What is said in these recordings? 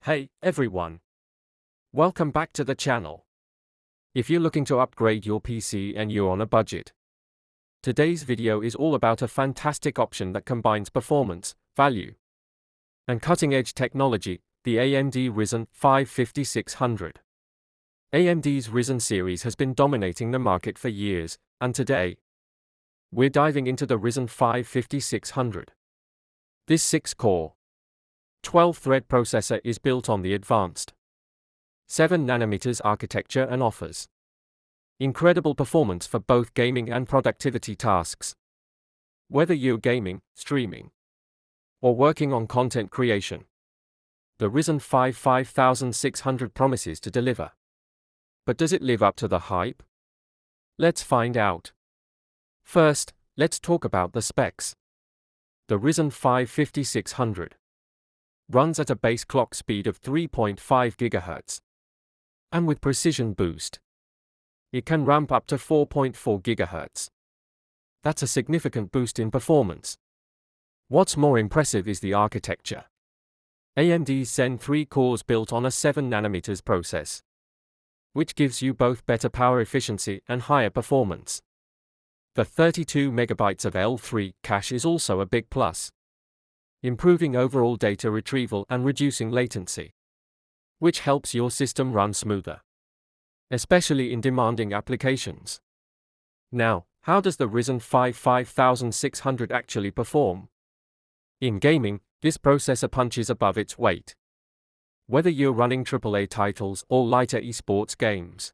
Hey, everyone. Welcome back to the channel. If you're looking to upgrade your PC and you're on a budget, today's video is all about a fantastic option that combines performance, value, and cutting-edge technology, the AMD Ryzen 5 5600. AMD's Ryzen series has been dominating the market for years, and today, we're diving into the Ryzen 5 5600. This 6-core, 12-thread processor is built on the advanced 7nm architecture and offers incredible performance for both gaming and productivity tasks. Whether you're gaming, streaming, or working on content creation, the Ryzen 5 5600 promises to deliver. But does it live up to the hype? Let's find out. First, let's talk about the specs. The Ryzen 5 5600 runs at a base clock speed of 3.5 GHz. And with precision boost, it can ramp up to 4.4 GHz. That's a significant boost in performance. What's more impressive is the architecture. AMD's Zen 3 cores built on a 7nm process, which gives you both better power efficiency and higher performance. The 32 MB of L3 cache is also a big plus, improving overall data retrieval and reducing latency, which helps your system run smoother, especially in demanding applications. Now, how does the Ryzen 5 5600 actually perform? In gaming, this processor punches above its weight. Whether you're running AAA titles or lighter esports games,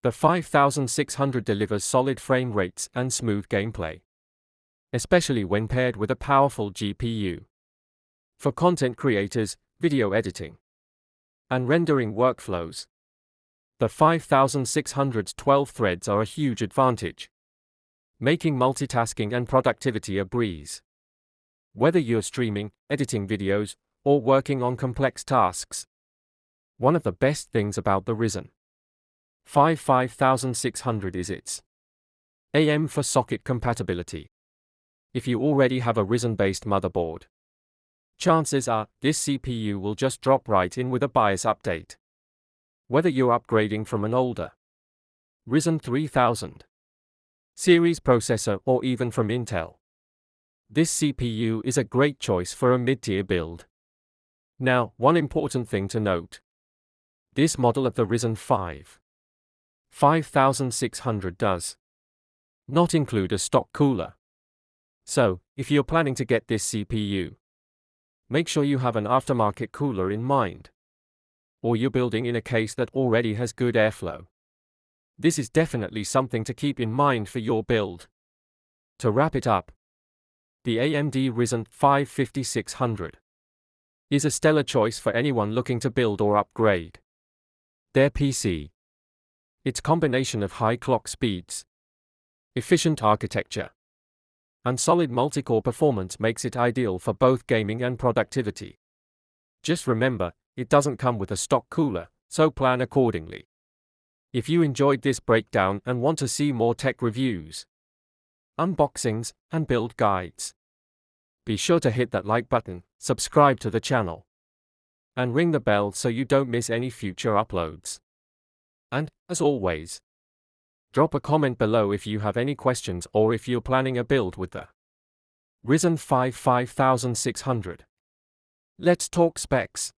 the 5600 delivers solid frame rates and smooth gameplay, especially when paired with a powerful GPU. For content creators, video editing, and rendering workflows, the 5600's 12 threads are a huge advantage, making multitasking and productivity a breeze. Whether you're streaming, editing videos, or working on complex tasks, one of the best things about the Ryzen 5 5600 is its AM for socket compatibility. If you already have a Ryzen-based motherboard, chances are this CPU will just drop right in with a BIOS update. Whether you're upgrading from an older Ryzen 3000 series processor or even from Intel, this CPU is a great choice for a mid-tier build. Now, one important thing to note. This model of the Ryzen 5 5600 does not include a stock cooler. So, if you're planning to get this CPU, make sure you have an aftermarket cooler in mind, or you're building in a case that already has good airflow. This is definitely something to keep in mind for your build. To wrap it up, the AMD Ryzen 5 5600 is a stellar choice for anyone looking to build or upgrade their PC. Its combination of high clock speeds, efficient architecture, and solid multi-core performance makes it ideal for both gaming and productivity. Just remember, it doesn't come with a stock cooler, so plan accordingly. If you enjoyed this breakdown and want to see more tech reviews, unboxings, and build guides, be sure to hit that like button, subscribe to the channel, and ring the bell so you don't miss any future uploads. And, as always, drop a comment below if you have any questions or if you're planning a build with the Ryzen 5 5600. Let's talk specs.